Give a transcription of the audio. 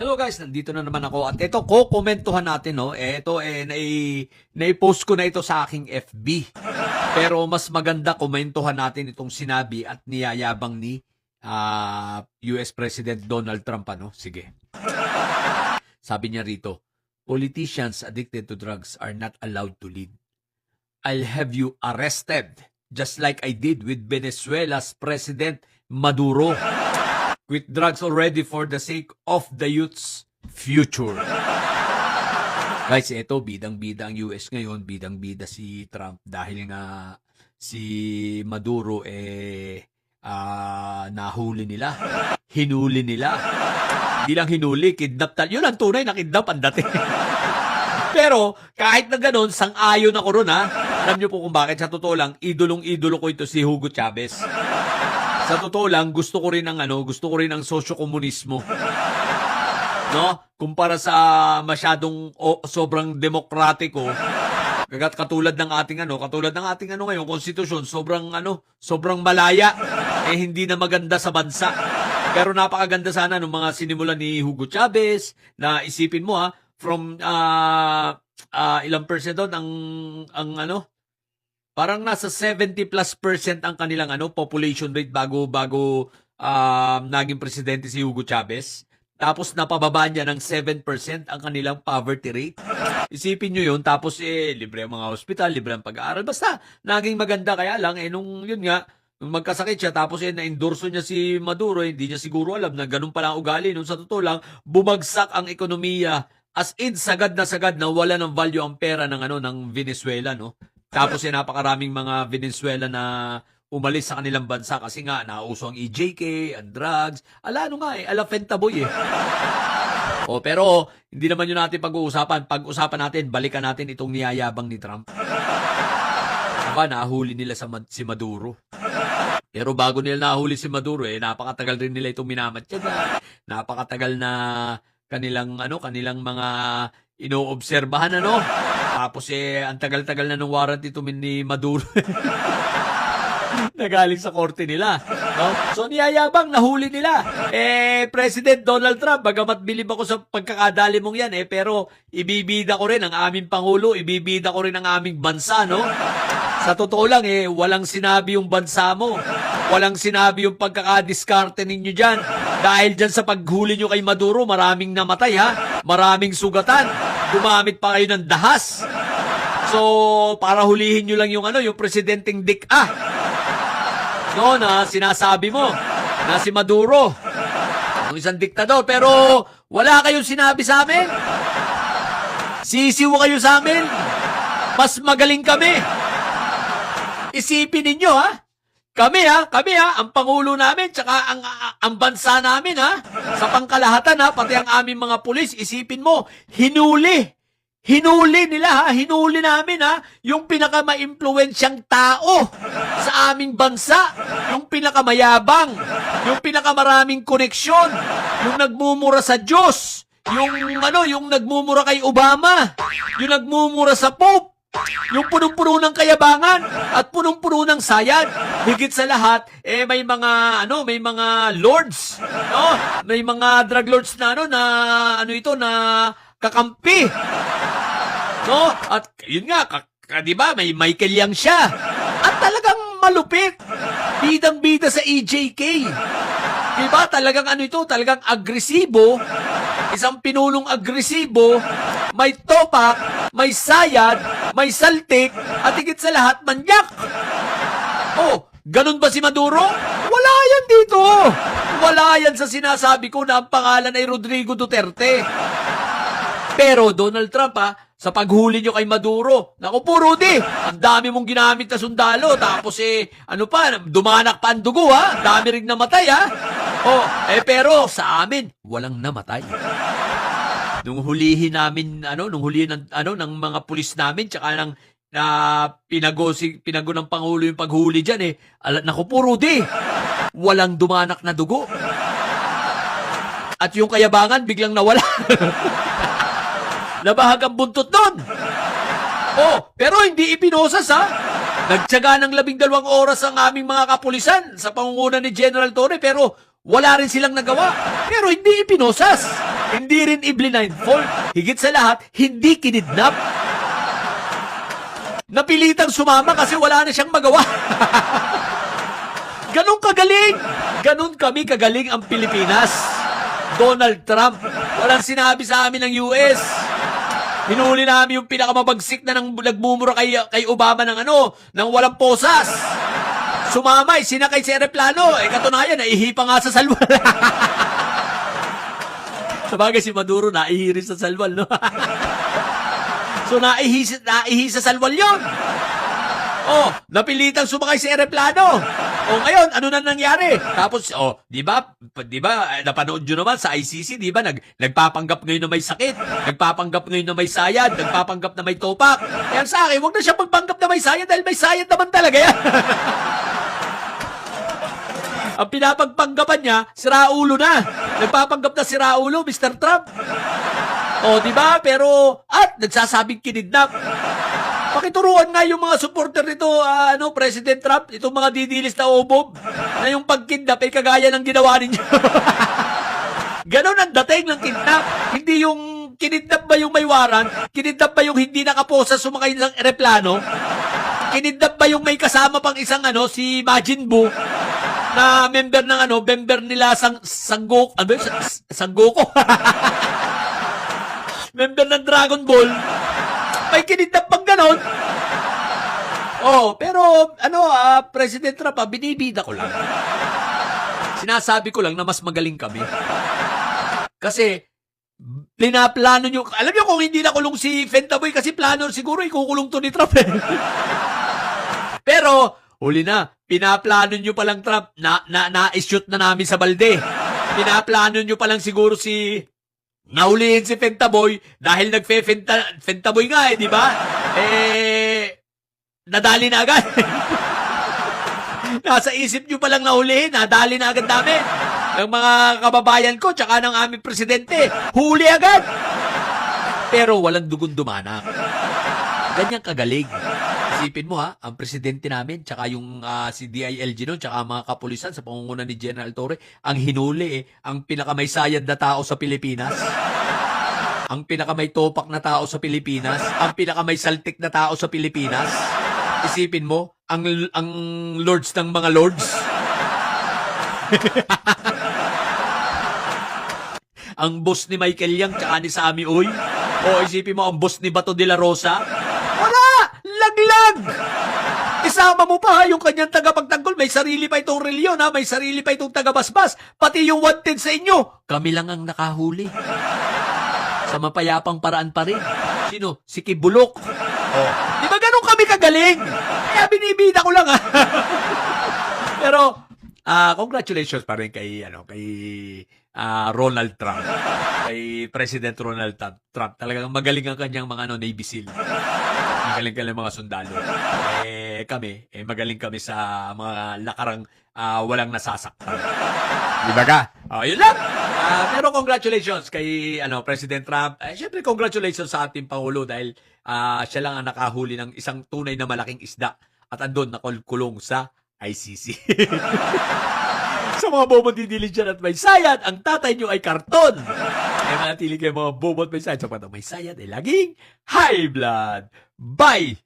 Hello guys, nandito na naman ako at ito komentuhan natin no. Ito nai-post ko na ito sa aking FB. Pero mas maganda komentuhan natin itong sinabi at niyayabang ni US President Donald Trump ano. Sige. Sabi niya rito, politicians addicted to drugs are not allowed to lead. I'll have you arrested just like I did with Venezuela's President Maduro. Quit drugs already for the sake of the youth's future. Guys, ito, bidang-bida ang US ngayon, bidang-bida si Trump dahil nga si Maduro nahuli nila, hinuli nila. Hindi lang hinuli, kidnap. Yun ang tunay na kidnap ang dating. Pero kahit na gano'n, sang-ayon ako ron ha. Alam niyo po kung bakit, sa totoo lang, idolong-idolo ko ito si Hugo Chavez. Sa totoo lang, gusto ko rin ang sosyo-komunismo. No? Kumpara sa masyadong sobrang demokratiko, katulad ng ating ngayon, konstitusyon, sobrang malaya, hindi na maganda sa bansa. Pero napakaganda sana ng mga sinimulan ni Hugo Chavez, na isipin mo from ilang percent doon parang nasa 70+% ang kanilang population rate bago naging presidente si Hugo Chavez. Tapos napababa niya ng 7% ang kanilang poverty rate. Isipin nyo yun, tapos libre ang mga hospital, libre ang pag-aaral. Basta naging maganda, kaya lang nung magkasakit siya, tapos na-endorso niya si Maduro, hindi niya siguro alam na ganun pala ang ugali. Nung sa totoo lang, bumagsak ang ekonomiya. As in, sagad na wala ng value ang pera ng Venezuela, no? Tapos napakaraming mga Venezuela na umalis sa kanilang bansa kasi nga nauso ang EJK, ang drugs. Ala fentaboy pero hindi naman yun natin pag-uusapan. Pag-usapan natin, balikan natin itong niyayabang ni Trump. Nahuli nila si Maduro. Pero bago nila nahuli si Maduro, napakatagal rin nila itong minamatyaga. Napakatagal na kanilang mga inoobserbahan Tapos ang tagal-tagal na ng warrant ito ni Maduro. Nagaling sa korte nila. No? So niyayabang, nahuli nila. President Donald Trump, bagamat bilib ako sa pagkakadali mong yan, pero ibibida ko rin ang aming Pangulo, ibibida ko rin ang aming bansa, no? Sa totoo lang, walang sinabi yung bansa mo. Walang sinabi yung pagkakadiskarte ninyo dyan. Dahil dyan sa paghuli nyo kay Maduro, maraming namatay, maraming sugatan. Gumamit pa kayo ng dahas. So, para hulihin nyo lang yung presidenteng no, na sinasabi mo na si Maduro, yung isang diktador, pero wala kayong sinabi sa amin. Sisiw kayo sa amin. Mas magaling kami. Isipin ninyo, Kami, ang Pangulo namin, tsaka ang bansa namin, sa pangkalahatan, pati ang aming mga pulis, isipin mo, hinuli nila, hinuli namin, yung pinakama-impluwensyang tao sa aming bansa, yung pinakamayabang, yung pinakamaraming koneksyon, yung nagmumura sa Diyos, yung nagmumura kay Obama, yung nagmumura sa Pope, yung punong-puno ng kayabangan at punong-puno ng sayad. Higit sa lahat, may mga lords, no? May mga drug lords na na kakampi. No? At yun nga, 'di ba? May Michael Yang siya. At talagang malupit. Bidang-bida sa EJK. 'Di ba? Talagang talagang agresibo. Isang pinulong agresibo, may topak, may sayad, may saltik, at higit sa lahat, manyak. Ganun ba si Maduro? Wala yan dito. Wala yan sa sinasabi ko na ang pangalan ay Rodrigo Duterte. Pero Donald Trump, sa paghuli nyo kay Maduro, naku po, Rudy, ang dami mong ginamit na sundalo, tapos dumanak pa ang dugo, dami rin namatay, pero sa amin, walang namatay. Nung hulihin namin, ng mga pulis namin, tsaka ng pinago ng Pangulo yung paghuli dyan, naku po, Rudy, walang dumanak na dugo. At yung kayabangan, biglang nawala. Nabahag ang buntot nun. Pero hindi ipinosas, Nagtyaga ng 12 oras ang aming mga kapulisan sa pangunguna ni General Torre, pero wala rin silang nagawa. Pero hindi ipinosas. Hindi rin i-blindfold. Higit sa lahat, hindi kinidnap. Napilitang sumama kasi wala na siyang magawa. Ganon kagaling. Ganon kami kagaling ang Pilipinas. Donald Trump. Walang sinabi sa amin ng US. Hinuli namin yung pinakamabagsik na nagmumura kay Obama ng ng walang posas. Sumama, sinakay sa eroplano. Katunayan, naihipa nga sa salwal. Sabagay si Maduro, naihi rin sa salwal, no? So, naihi sa salwal yun. Oh, napilitang sumakay sa eroplano. Oh, ngayon, ano na nangyari? Tapos, di ba, napanood nyo naman sa ICC, di ba, nagpapanggap ngayon na may sakit, nagpapanggap ngayon na may sayad, nagpapanggap na may topak. Kaya sa akin, huwag na siya magpanggap na may sayad dahil may sayad naman talaga yan. Ang pinapagpanggapan niya, siraulo na. Nagpapanggap na siraulo, Mr. Trump. Di ba? Pero, nagsasabing kinidnap. Pakituruan nga yung mga supporter nito, President Trump, itong mga didilis na obob, na yung pagkidnap ay kagaya ng ginawa ninyo. Ganon ang dating ng kidnap. Hindi yung kinidnap ba yung may waran? Kinidnap ba yung hindi nakaposa sumakay ng eroplano? Kinidnap ba yung may kasama pang isang si Majin Buu? Na member nila Sanggok, Sanggoko. Member ng Dragon Ball. May kinidnap pang ganon. Pero President Trump, binibida ko lang. Sinasabi ko lang na mas magaling kami. Kasi pinaplano nyo, alam nyo kung hindi nakulong si Fentaboy kasi plano siguro ikukulong to ni Trump. Pero huli na, pinaplano nyo palang Trump, na-shoot na namin sa balde. Pinaplano nyo palang siguro nahulihin si Fentaboy dahil Fentaboy nga di ba? Nadali na agad. Nasa isip nyo palang nahulihin, nadali na agad namin. Ng mga kababayan ko, tsaka ng aming presidente, huli agad. Pero walang dugon dumanak. Ganyan kagaling. Isipin mo ang presidente namin, tsaka yung si DILG noon, tsaka mga kapulisan sa pangunguna ni General Torre, ang hinuli ang pinakamay sayad na tao sa Pilipinas. Ang pinakamay topak na tao sa Pilipinas. Ang pinakamay saltik na tao sa Pilipinas. Isipin mo, ang lords ng mga lords. Ang boss ni Michael Yang, tsaka ni Sammy Uy. Isipin mo, ang boss ni Bato de la Rosa. Laglag! Isama mo pa yung kanyang tagapagtanggol. May sarili pa itong reliyon may sarili pa itong tagabasbas. Pati yung wanted sa inyo. Kami lang ang nakahuli. Sa mapayapang paraan pa rin. Sino? Si Kibulok. Di ba ganun kami kagaling? Kaya binibida ko lang Pero, congratulations pa rin kay Ronald Trump. Kay President Ronald Trump. Talagang magaling ang kanyang mga Navy SEAL. Magaling kami mga sundalo. Kami, magaling kami sa mga lakarang walang nasasaktan. Di ba ka? Yun lang. Pero congratulations kay President Trump. Siyempre congratulations sa ating Pangulo dahil siya lang ang nakahuli ng isang tunay na malaking isda at andun nakulkulong sa ICC. Sa mga bobot didilig dyan at may sayad, ang tatay nyo ay karton. Manatili kayo mga bobot may sayad. Sa may sayad ay laging high blood. Bye!